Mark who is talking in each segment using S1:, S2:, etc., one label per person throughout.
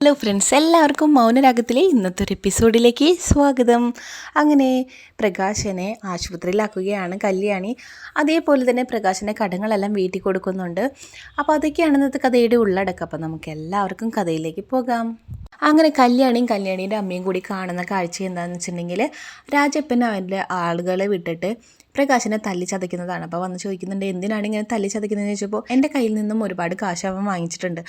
S1: Hello friends, എല്ലാവർക്കും മൗനരാഗത്തിലെ ഇന്നത്തെ ഒരു എപ്പിസോഡിലേക്ക് സ്വാഗതം. അങ്ങനെ പ്രകാശനെ ആശുപത്രിയിലാക്കുകയാണ് കല്യാണി. അതേപോലെ തന്നെ പ്രകാശൻ്റെ കടങ്ങളെല്ലാം വീട്ടിൽ കൊടുക്കുന്നുണ്ട്. അപ്പോൾ അതൊക്കെയാണ് ഇന്നത്തെ കഥയുടെ ഉള്ളടക്കം. അപ്പോൾ നമുക്ക് എല്ലാവർക്കും കഥയിലേക്ക് പോകാം. അങ്ങനെ കല്യാണീൻ്റെ അമ്മയും കൂടി കാണുന്ന കാഴ്ച എന്താണെന്ന് വെച്ചിട്ടുണ്ടെങ്കിൽ, രാജപ്പൻ അവൻ്റെ ആളുകളെ വിട്ടിട്ട് പ്രകാശനെ തല്ലി ചതയ്ക്കുന്നതാണ്. അപ്പോൾ വന്ന് ചോദിക്കുന്നുണ്ട്, എന്തിനാണ് ഇങ്ങനെ തല്ലി ചതയ്ക്കുന്നതെന്ന് ചോദിച്ചപ്പോൾ, എൻ്റെ കയ്യിൽ നിന്നും ഒരുപാട് കാശ് അവൻ വാങ്ങിച്ചിട്ടുണ്ട്,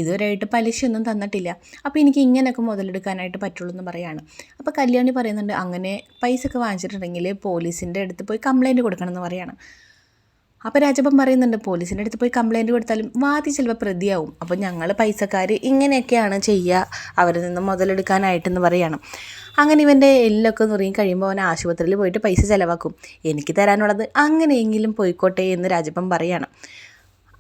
S1: ഇതുവരെയായിട്ട് പലിശയൊന്നും തന്നിട്ടില്ല, അപ്പോൾ എനിക്ക് ഇങ്ങനെയൊക്കെ മുതലെടുക്കാനായിട്ട് പറ്റുള്ളൂ എന്ന് പറയാണ്. അപ്പോൾ കല്യാണി പറയുന്നുണ്ട്, അങ്ങനെ പൈസ ഒക്കെ വാങ്ങിച്ചിട്ടുണ്ടെങ്കിൽ പോലീസിൻ്റെ അടുത്ത് പോയി കംപ്ലയിൻറ്റ് കൊടുക്കണം എന്ന് പറയാണ്. അപ്പോൾ രാജപ്പൻ പറയുന്നുണ്ട്, പോലീസിൻ്റെ അടുത്ത് പോയി കംപ്ലയിൻറ്റ് കൊടുത്താലും വാദി ചിലപ്പോൾ പ്രതിയാവും, അപ്പോൾ ഞങ്ങൾ പൈസക്കാർ ഇങ്ങനെയൊക്കെയാണ് ചെയ്യുക, അവരിൽ നിന്ന് മുതലെടുക്കാനായിട്ടെന്ന് പറയണം. അങ്ങനെ ഇവൻ്റെ എല്ലൊക്കെ നുറുങ്ങി കഴിയുമ്പോൾ അവൻ ആശുപത്രിയിൽ പോയിട്ട് പൈസ ചിലവാക്കും, എനിക്ക് തരാനുള്ളത് അങ്ങനെയെങ്കിലും പോയിക്കോട്ടെ എന്ന് രാജപ്പൻ പറയണം.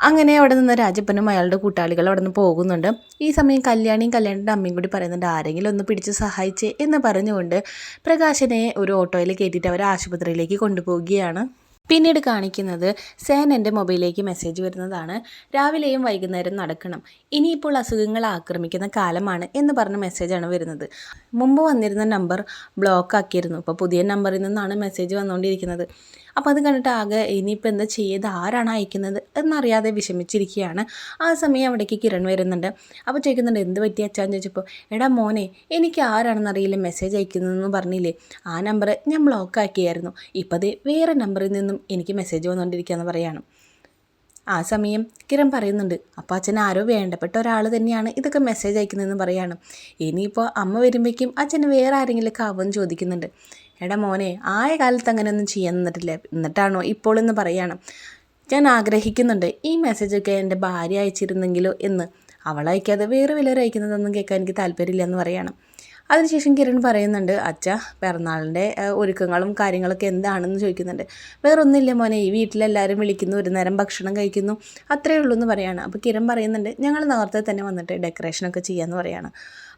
S1: അങ്ങനെ അവിടെ നിന്ന് രാജപ്പനും അയാളുടെ കൂട്ടാളികളും അവിടെ നിന്ന് പോകുന്നുണ്ട്. ഈ സമയം കല്യാണിയുടെ അമ്മയും കൂടി പറയുന്നുണ്ട്, ആരെങ്കിലും ഒന്ന് പിടിച്ച് സഹായിച്ചേ എന്ന് പറഞ്ഞുകൊണ്ട് പ്രകാശനെ ഒരു ഓട്ടോയിൽ കയറ്റിയിട്ട് അവർ ആശുപത്രിയിലേക്ക് കൊണ്ടുപോവുകയാണ്. പിന്നീട് കാണിക്കുന്നത് സേനൻ്റെ മൊബൈലിലേക്ക് മെസ്സേജ് വരുന്നതാണ്. രാവിലെയും വൈകുന്നേരം നടക്കണം, ഇനിയിപ്പോൾ അസുഖങ്ങൾ ആക്രമിക്കുന്ന കാലമാണ് എന്ന് പറഞ്ഞ മെസ്സേജാണ് വരുന്നത്. മുമ്പ് വന്നിരുന്ന നമ്പർ ബ്ലോക്ക് ആക്കിയിരുന്നു, ഇപ്പോൾ പുതിയ നമ്പറിൽ നിന്നാണ് മെസ്സേജ് വന്നുകൊണ്ടിരിക്കുന്നത്. അപ്പോൾ അത് കണ്ടിട്ട് ആകെ ഇനിയിപ്പോൾ എന്താ ചെയ്ത്, ആരാണ് അയക്കുന്നത് എന്നറിയാതെ വിഷമിച്ചിരിക്കുകയാണ്. ആ സമയം അവിടേക്ക് കിരൺ വരുന്നുണ്ട്. അപ്പോൾ ചോദിക്കുന്നുണ്ട്, എന്ത് പറ്റി അച്ഛാന്ന് ചോദിച്ചപ്പോൾ, എടാ മോനെ, എനിക്ക് ആരാണെന്നറിയില്ല മെസ്സേജ് അയക്കുന്നതെന്ന് പറഞ്ഞില്ലേ, ആ നമ്പർ ഞാൻ ബ്ലോക്ക് ആക്കിയായിരുന്നു, ഇപ്പോൾ അത് വേറെ നമ്പറിൽ നിന്നും എനിക്ക് മെസ്സേജ് വന്നുകൊണ്ടിരിക്കുകയെന്ന് പറയാണ്. ആ സമയം കിരൺ പറയുന്നുണ്ട്, അപ്പോൾ അച്ഛൻ ആരോ വേണ്ടപ്പെട്ട ഒരാൾ തന്നെയാണ് ഇതൊക്കെ മെസ്സേജ് അയക്കുന്നതെന്ന് പറയാണ്. ഇനിയിപ്പോൾ അമ്മ വരുമ്പോഴേക്കും അച്ഛന് വേറെ ആരെങ്കിലുമൊക്കെ ആവുമെന്ന് ചോദിക്കുന്നുണ്ട്. എടാ മോനെ, ആയ കാലത്ത് അങ്ങനെയൊന്നും ചെയ്യാൻ നിന്നിട്ടില്ല, എന്നിട്ടാണോ ഇപ്പോൾ എന്ന് പറയണം. ഞാൻ ആഗ്രഹിക്കുന്നുണ്ട് ഈ മെസ്സേജൊക്കെ എൻ്റെ ഭാര്യ അയച്ചിരുന്നെങ്കിലോ എന്ന്, അവൾ അയക്കാതെ വേറെ വല്ലവരും അയക്കുന്നതൊന്നും കേൾക്കാൻ എനിക്ക് താല്പര്യമില്ല എന്ന് പറയണം. അതിനുശേഷം കിരൺ പറയുന്നുണ്ട്, അച്ഛ പിറന്നാളിൻ്റെ ഒരുക്കങ്ങളും കാര്യങ്ങളൊക്കെ എന്താണെന്ന് ചോദിക്കുന്നുണ്ട്. വേറൊന്നുമില്ല മോനെ, ഈ വീട്ടിലെല്ലാവരും വിളിക്കുന്നു, ഒരു നേരം ഭക്ഷണം കഴിക്കുന്നു, അത്രയേ ഉള്ളൂ എന്ന് പറയാണ്. അപ്പോൾ കിരൺ പറയുന്നുണ്ട്, ഞങ്ങൾ നേരത്തെ തന്നെ വന്നിട്ട് ഡെക്കറേഷനൊക്കെ ചെയ്യാമെന്ന് പറയാണ്.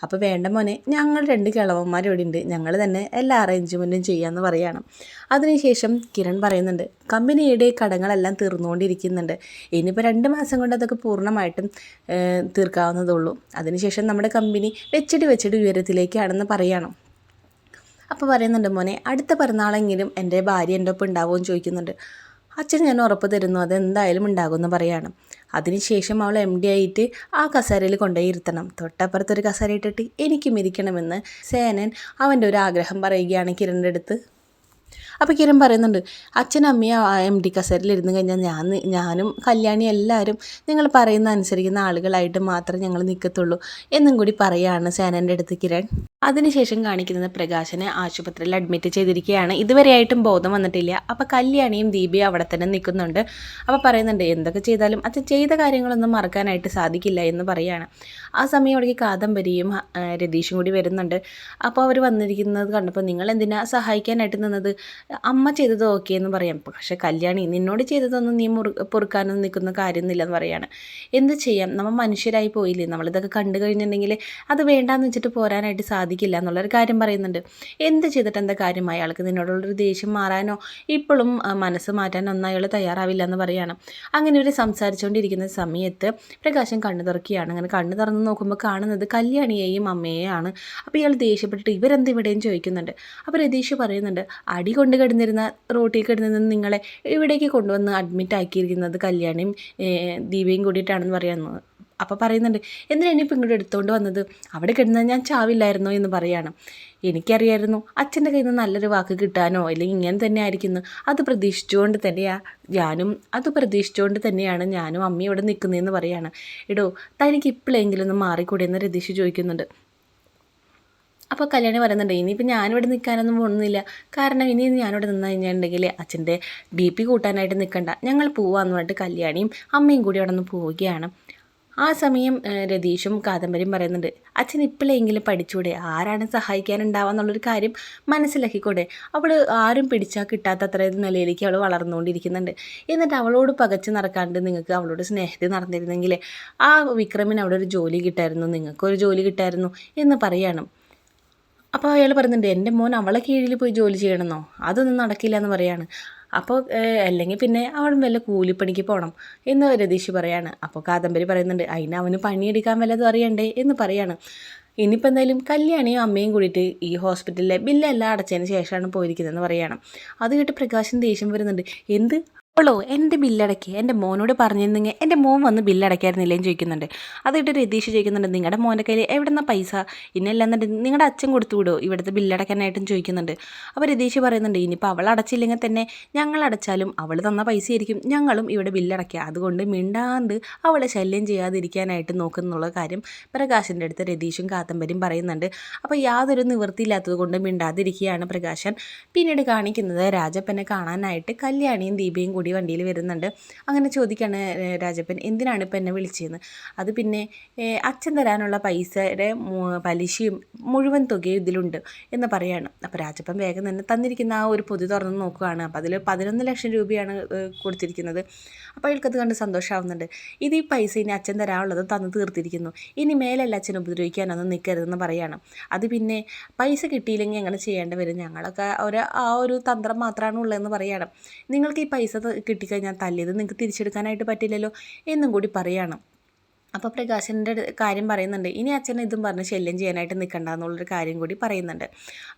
S1: അപ്പോൾ വേണ്ട മോനെ, ഞങ്ങൾ 2 കിളവന്മാർ ഇവിടെ ഉണ്ട്, ഞങ്ങൾ തന്നെ എല്ലാ അറേഞ്ച്മെൻറ്റും ചെയ്യാമെന്ന് പറയണം. അതിനുശേഷം കിരൺ പറയുന്നുണ്ട്, കമ്പനിയുടെ കടങ്ങളെല്ലാം തീർന്നുകൊണ്ടിരിക്കുന്നുണ്ട്, ഇനിയിപ്പോൾ 2 മാസം കൊണ്ട് അതൊക്കെ പൂർണ്ണമായിട്ടും തീർക്കാവുന്നതുള്ളൂ, അതിനുശേഷം നമ്മുടെ കമ്പനി വെച്ചിട്ട് ഉയരത്തിലേക്കാണെന്ന് പറയണം. അപ്പോൾ പറയുന്നുണ്ട്, മോനെ അടുത്ത പിറന്നാളെങ്കിലും എൻ്റെ ഭാര്യ എൻ്റെ ഒപ്പം ഉണ്ടാവുമെന്ന് ചോദിക്കുന്നുണ്ട്. അച്ഛൻ ഞാൻ ഉറപ്പ് തരുന്നു, അതെന്തായാലും ഉണ്ടാകുമെന്ന് പറയാണ്. അതിനുശേഷം അവൾ MD ആയിട്ട് ആ കസേരയിൽ കൊണ്ടുപോയി ഇരുത്തണം, തൊട്ടപ്പുറത്തൊരു കസേര ഇട്ടിട്ട് എനിക്കും ഇരിക്കണമെന്ന് സേനൻ അവൻ്റെ ഒരു ആഗ്രഹം പറയുകയാണ് കിരണിൻ്റെ അടുത്ത്. അപ്പോൾ കിരൺ പറയുന്നുണ്ട്, അച്ഛനും അമ്മയും MD കസേരയിൽ ഇരുന്ന് കഴിഞ്ഞാൽ ഞാനും കല്യാണി എല്ലാവരും നിങ്ങൾ പറയുന്ന അനുസരിക്കുന്ന ആളുകളായിട്ട് മാത്രമേ ഞങ്ങൾ നിൽക്കത്തുള്ളൂ എന്നും കൂടി പറയുകയാണ് സേനൻ്റെ അടുത്ത് കിരൺ. അതിനുശേഷം കാണിക്കുന്നത് പ്രകാശനെ ആശുപത്രിയിൽ അഡ്മിറ്റ് ചെയ്തിരിക്കുകയാണ്, ഇതുവരെയായിട്ടും ബോധം വന്നിട്ടില്ല. അപ്പോൾ കല്യാണിയും ദീപയും അവിടെ തന്നെ നിൽക്കുന്നുണ്ട്. അപ്പോൾ പറയുന്നുണ്ട്, എന്തൊക്കെ ചെയ്താലും അച്ഛൻ ചെയ്ത കാര്യങ്ങളൊന്നും മറക്കാനായിട്ട് സാധിക്കില്ല എന്ന് പറയുകയാണ്. ആ സമയം അവിടേക്ക് കാദംബരിയും രതീഷും കൂടി വരുന്നുണ്ട്. അപ്പോൾ അവർ വന്നിരിക്കുന്നത് കണ്ടപ്പോൾ, നിങ്ങൾ എന്തിനാ സഹായിക്കാനായിട്ട് നിന്നത്, അമ്മ ചെയ്തത് ഓക്കെ എന്ന് പറയാം, പക്ഷേ കല്യാണി നിന്നോട് ചെയ്തതൊന്നും നീ പൊറുക്കാനൊന്നും നിൽക്കുന്ന കാര്യമൊന്നുമില്ല എന്ന് പറയാണ്. എന്ത് ചെയ്യാം, നമ്മൾ മനുഷ്യരായി പോയില്ലേ, നമ്മളിതൊക്കെ കണ്ടു കഴിഞ്ഞിട്ടുണ്ടെങ്കിൽ അത് വേണ്ടാന്ന് വെച്ചിട്ട് പോരാനായിട്ട് സാധിക്കില്ല എന്നുള്ളൊരു കാര്യം പറയുന്നുണ്ട്. എന്ത് ചെയ്തിട്ട് എന്താ കാര്യം, അയാൾക്ക് നിന്നോടുള്ളൊരു ദേഷ്യം മാറാനോ ഇപ്പോഴും മനസ്സ് മാറ്റാനോ ഒന്നും അയാൾ തയ്യാറാവില്ല എന്ന് പറയാണ്. അങ്ങനെ ഒരു സംസാരിച്ചുകൊണ്ടിരിക്കുന്ന സമയത്ത് പ്രകാശം കണ്ണു തുറക്കുകയാണ്. അങ്ങനെ കണ്ണു തുറന്ന് നോക്കുമ്പോൾ കാണുന്നത് കല്യാണിയെയും അമ്മയെയാണ്. അപ്പോൾ ഇയാൾ ദേഷ്യപ്പെട്ടിട്ട് ഇവരെന്ത് ഇവിടെയും ചോദിക്കുന്നുണ്ട്. അപ്പോൾ രതീഷ് പറയുന്നുണ്ട്, അടി കൊണ്ട് കിടന്നിരുന്ന റോട്ടിൽ കിടന്നിരുന്ന നിങ്ങളെ ഇവിടേക്ക് കൊണ്ടുവന്ന് അഡ്മിറ്റ് ആക്കിയിരിക്കുന്നത് കല്യാണിയും ദീപയും കൂടിയിട്ടാണെന്ന് പറയുന്നത്. അപ്പോൾ പറയുന്നുണ്ട്, എന്തിനാ ഇനിയിപ്പോൾ ഇങ്ങോട്ട് എടുത്തുകൊണ്ട് വന്നത്, അവിടെ കിടന്നത് ഞാൻ ചാവില്ലായിരുന്നോ എന്ന് പറയാണ്. എനിക്കറിയായിരുന്നു അച്ഛൻ്റെ കയ്യിൽ നിന്ന് നല്ലൊരു വാക്ക് കിട്ടാനോ അല്ലെങ്കിൽ ഇങ്ങനെ തന്നെ ആയിരിക്കുന്നു, അത് പ്രതീക്ഷിച്ചുകൊണ്ട് തന്നെയാണ് ഞാനും അമ്മയും ഇവിടെ നിൽക്കുന്നതെന്ന് പറയാണ്. എടോ തനിക്ക് ഇപ്പോഴെങ്കിലും ഒന്ന് മാറിക്കൂടെയെന്ന് രതീഷ് ചോദിക്കുന്നുണ്ട്. അപ്പോൾ കല്യാണി പറയുന്നുണ്ട്, ഇനിയിപ്പോൾ ഞാനിവിടെ നിൽക്കാനൊന്നും പോകുന്നില്ല, കാരണം ഇനി ഞാനിവിടെ നിന്ന് കഴിഞ്ഞിട്ടുണ്ടെങ്കിൽ അച്ഛൻ്റെ BP കൂട്ടാനായിട്ട് നിൽക്കണ്ട, ഞങ്ങൾ പോവാന്ന് പറഞ്ഞിട്ട് കല്യാണിയും അമ്മയും കൂടി അവിടെ നിന്ന് പോവുകയാണ്. ആ സമയം രതീഷും കാദംബരിയും പറയുന്നുണ്ട്, അച്ഛൻ ഇപ്പോഴെങ്കിലും പഠിച്ചൂടെ, ആരാണ് സഹായിക്കാനുണ്ടാവുക എന്നുള്ളൊരു കാര്യം മനസ്സിലാക്കിക്കൂടെ, അവൾ ആരും പിടിച്ചാൽ കിട്ടാത്ത അത്രയും നിലയിലേക്ക് അവൾ വളർന്നുകൊണ്ടിരിക്കുന്നുണ്ട്, എന്നിട്ട് അവളോട് പകച്ച് നടക്കാണ്ട് നിങ്ങൾക്ക് അവളോട് സ്നേഹത്തിൽ നടന്നിരുന്നെങ്കിൽ ആ വിക്രമിന് അവിടെ ഒരു ജോലി കിട്ടായിരുന്നു, നിങ്ങൾക്കൊരു ജോലി കിട്ടായിരുന്നു എന്ന് പറയാണ്. അപ്പോൾ അയാൾ പറയുന്നുണ്ട്, എൻ്റെ മോൻ അവളെ കീഴിൽ പോയി ജോലി ചെയ്യണമെന്നോ, അതൊന്നും നടക്കില്ല എന്ന് പറയാണ്. അപ്പോൾ അല്ലെങ്കിൽ പിന്നെ അവൻ വല്ല കൂലിപ്പണിക്ക് പോകണം എന്ന് രതീഷ് പറയാണ്. അപ്പോൾ കാദംബരി പറയുന്നുണ്ട് അതിന് അവന് പണിയെടുക്കാൻ വല്ലതും അറിയണ്ടേ എന്ന് പറയാണ്. ഇനിയിപ്പോൾ എന്തായാലും കല്യാണിയും അമ്മയും കൂടിയിട്ട് ഈ ഹോസ്പിറ്റലിലെ ബില്ലെല്ലാം അടച്ചതിന് ശേഷമാണ് പോയിരിക്കുന്നതെന്ന് പറയണം. അത് കേട്ട് പ്രകാശിന് ദേഷ്യം വരുന്നുണ്ട്. എന്ത് അവളോ എൻ്റെ ബില്ലടക്കി എൻ്റെ മോനോട് പറഞ്ഞിരുന്നെങ്കിൽ എൻ്റെ മോൻ വന്ന് ബില്ലടയ്ക്കായിരുന്നില്ലേന്ന് ചോദിക്കുന്നുണ്ട്. അതിട്ട് രതീഷ് ചോദിക്കുന്നുണ്ട് നിങ്ങളുടെ മോൻ്റെ കയ്യിൽ എവിടെ നിന്നാ പൈസ, ഇന്നല്ലാന്നുണ്ടെങ്കിൽ നിങ്ങളുടെ അച്ഛൻ കൊടുത്തു വിടുമോ ഇവിടുത്തെ ബില്ലടയ്ക്കാനായിട്ടും ചോദിക്കുന്നുണ്ട്. അപ്പോൾ രതീഷ് പറയുന്നുണ്ട് ഇനിയിപ്പോൾ അവൾ അടച്ചില്ലെങ്കിൽ തന്നെ ഞങ്ങൾ അടച്ചാലും അവൾ തന്ന പൈസ ആയിരിക്കും ഞങ്ങളും ഇവിടെ ബില്ലടയ്ക്കുക, അതുകൊണ്ട് മിണ്ടാണ്ട് അവളെ ശല്യം ചെയ്യാതിരിക്കാനായിട്ട് നോക്കുന്നുള്ള കാര്യം പ്രകാശിൻ്റെ അടുത്ത് രതീഷും കാദംബരിയും പറയുന്നുണ്ട്. അപ്പോൾ യാതൊരു നിവൃത്തിയില്ലാത്തത് കൊണ്ട് മിണ്ടാതിരിക്കുകയാണ് പ്രകാശൻ. പിന്നീട് കാണിക്കുന്നത് രാജപ്പനെ കാണാനായിട്ട് കല്യാണിയും ദീപയും കൂടി വണ്ടിയിൽ വരുന്നുണ്ട്. അങ്ങനെ ചോദിക്കുകയാണ് രാജപ്പൻ എന്തിനാണ് ഇപ്പം എന്നെ വിളിച്ചതെന്ന്. അത് പിന്നെ അച്ഛൻ തരാനുള്ള പൈസയുടെ പലിശയും മുഴുവൻ തുകയും ഇതിലുണ്ട് എന്ന് പറയാണ്. അപ്പോൾ രാജപ്പൻ വേഗം തന്നെ തന്നിരിക്കുന്ന ആ ഒരു പൊതി തുറന്ന് നോക്കുകയാണ്. അപ്പോൾ അതിൽ 11 ലക്ഷം രൂപയാണ് കൊടുത്തിരിക്കുന്നത്. അപ്പോൾ അയാൾക്കത് കണ്ട് സന്തോഷമാവുന്നുണ്ട്. ഇത് ഈ പൈസ ഇനി അച്ഛൻ തരാനുള്ളത് തന്നു തീർത്തിരിക്കുന്നു, ഇനി മേലല്ല അച്ഛൻ ഉപദ്രവിക്കാനൊന്നും നിൽക്കരുതെന്ന് പറയാണ്. അത് പിന്നെ പൈസ കിട്ടിയില്ലെങ്കിൽ എങ്ങനെ ചെയ്യേണ്ടി വരും, ഞങ്ങളൊക്കെ ആ ഒരു തന്ത്രം മാത്രമാണ് ഉള്ളതെന്ന് പറയണം. നിങ്ങൾക്ക് ഈ പൈസ കിട്ടിക്കഴിഞ്ഞാൽ തല്ലിയത് നിങ്ങൾക്ക് തിരിച്ചെടുക്കാനായിട്ട് പറ്റില്ലല്ലോ എന്നും കൂടി പറയണം. അപ്പോൾ പ്രകാശൻ്റെ കാര്യം പറയുന്നുണ്ട് ഇനി അച്ഛനെ ഇതും പറഞ്ഞ് ശല്യം ചെയ്യാനായിട്ട് നിൽക്കണ്ട എന്നുള്ളൊരു കാര്യം കൂടി പറയുന്നുണ്ട്.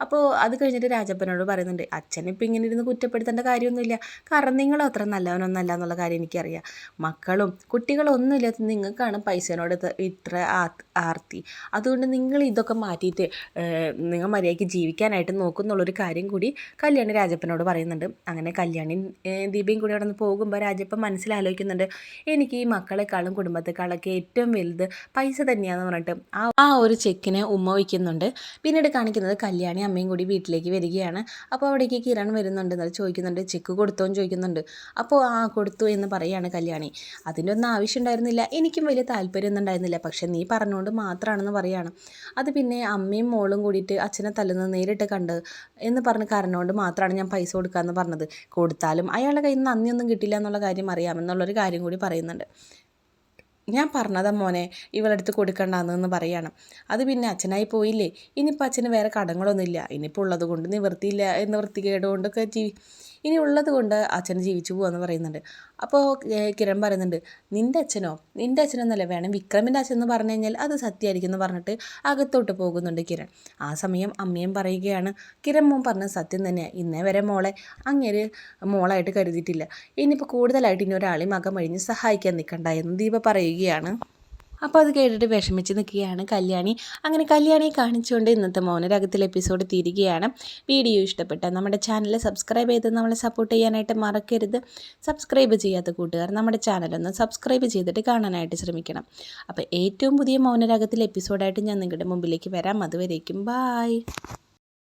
S1: അപ്പോൾ അത് കഴിഞ്ഞിട്ട് രാജപ്പനോട് പറയുന്നുണ്ട് അച്ഛനിപ്പോൾ ഇങ്ങനെ ഇരുന്ന് കുറ്റപ്പെടുത്തേണ്ട കാര്യമൊന്നുമില്ല, കാരണം നിങ്ങളും അത്ര നല്ലവനൊന്നല്ല എന്നുള്ള കാര്യം എനിക്കറിയാം. മക്കളും കുട്ടികളും ഒന്നുമില്ലാത്ത നിങ്ങൾക്കാണ് പൈസേനോട് ഇത്ര ആർത്തി, അതുകൊണ്ട് നിങ്ങൾ ഇതൊക്കെ മാറ്റിയിട്ട് നിങ്ങൾ മര്യാദയ്ക്ക് ജീവിക്കാനായിട്ട് നോക്കുന്നുള്ളൊരു കാര്യം കൂടി കല്യാണി രാജപ്പനോട് പറയുന്നുണ്ട്. അങ്ങനെ കല്യാണി ദീപയും കൂടി അവിടെ നിന്ന് പോകുമ്പോൾ രാജപ്പൻ മനസ്സിലാലോചിക്കുന്നുണ്ട് എനിക്ക് ഈ മക്കളെക്കാളും കുടുംബത്തെക്കാളൊക്കെ ഏറ്റവും വലുത് പൈസ തന്നെയാണെന്ന് പറഞ്ഞിട്ട് ആ ഒരു ചെക്കിനെ ഉമ്മ വയ്ക്കുന്നുണ്ട്. പിന്നീട് കാണിക്കുന്നത് കല്യാണി അമ്മയും കൂടി വീട്ടിലേക്ക് വരികയാണ്. അപ്പോൾ അവിടേക്ക് കിരൺ വരുന്നുണ്ട്, എന്നാൽ ചോദിക്കുന്നുണ്ട് ചെക്ക് കൊടുത്തോന്ന് ചോദിക്കുന്നുണ്ട്. അപ്പോൾ കൊടുത്തു എന്ന് പറയാണ് കല്യാണി. അതിൻ്റെ ഒന്നും ആവശ്യം ഉണ്ടായിരുന്നില്ല, എനിക്കും വലിയ താല്പര്യമൊന്നും ഉണ്ടായിരുന്നില്ല, പക്ഷെ നീ പറഞ്ഞുകൊണ്ട് മാത്രമാണെന്ന് പറയാണ്. അത് പിന്നെ അമ്മയും മോളും കൂടിയിട്ട് അച്ഛനെ തല്ലുന്നത് നേരിട്ട് കണ്ട് എന്ന് പറഞ്ഞ് കാരണമുണ്ട് മാത്രമാണ് ഞാൻ പൈസ കൊടുക്കാമെന്ന് പറഞ്ഞത്, കൊടുത്താലും അയാളുടെ കയ്യിൽ നിന്ന് നന്ദിയൊന്നും കിട്ടില്ല എന്നുള്ള കാര്യം അറിയാമെന്നുള്ളൊരു കാര്യം കൂടി പറയുന്നുണ്ട്. ഞാൻ പറഞ്ഞതാ മോനെ ഇവളടുത്ത് കൊടുക്കണ്ടെന്ന് പറയണം. അത് പിന്നെ അച്ഛനായി പോയില്ലേ, ഇനിയിപ്പോൾ അച്ഛന് വേറെ കടങ്ങളൊന്നുമില്ല, ഇനിയിപ്പോൾ ഉള്ളത് കൊണ്ട് നിവൃത്തിയില്ല വൃത്തികേട് കൊണ്ടൊക്കെ ഇനി ഉള്ളത് കൊണ്ട് അച്ഛൻ ജീവിച്ചു പോകാമെന്ന് പറയുന്നുണ്ട്. അപ്പോൾ കിരൺ പറയുന്നുണ്ട് നിൻ്റെ അച്ഛനൊന്നല്ല, വേണം വിക്രമിൻ്റെ അച്ഛൻ എന്ന് പറഞ്ഞു കഴിഞ്ഞാൽ അത് സത്യമായിരിക്കും എന്ന് പറഞ്ഞിട്ട് അകത്തോട്ട് പോകുന്നുണ്ട് കിരൺ. ആ സമയം അമ്മയും പറയുകയാണ് കിരൺ മോൻ പറഞ്ഞത് സത്യം തന്നെയാണ്, ഇന്നേ വരെ മോളെ അങ്ങേര് മോളായിട്ട് കരുതിയിട്ടില്ല, ഇനിയിപ്പോൾ കൂടുതലായിട്ട് ഇനി ഒരാളെയും മകൻ കഴിഞ്ഞ് സഹായിക്കാൻ നിൽക്കണ്ട എന്ന് ദീപ പറയുകയാണ്. അപ്പോൾ അത് കേട്ടിട്ട് വിഷമിച്ച് നിൽക്കുകയാണ് കല്യാണി. അങ്ങനെ കല്യാണിയെ കാണിച്ചുകൊണ്ട് ഇന്നത്തെ മൗനരാഗത്തിലെ എപ്പിസോഡ് തീരുകയാണ്. വീഡിയോ ഇഷ്ടപ്പെട്ടാൽ നമ്മുടെ ചാനൽ സബ്സ്ക്രൈബ് ചെയ്ത് നമ്മളെ സപ്പോർട്ട് ചെയ്യാനായിട്ട് മറക്കരുത്. സബ്സ്ക്രൈബ് ചെയ്യാത്ത കൂട്ടുകാർ നമ്മുടെ ചാനലൊന്ന് സബ്സ്ക്രൈബ് ചെയ്തിട്ട് കാണാനായിട്ട് ശ്രമിക്കണം. അപ്പോൾ ഏറ്റവും പുതിയ മൗനരാഗത്തിലെ എപ്പിസോഡായിട്ട് ഞാൻ നിങ്ങളുടെ മുമ്പിലേക്ക് വരാം. അതുവരേക്കും ബായ്.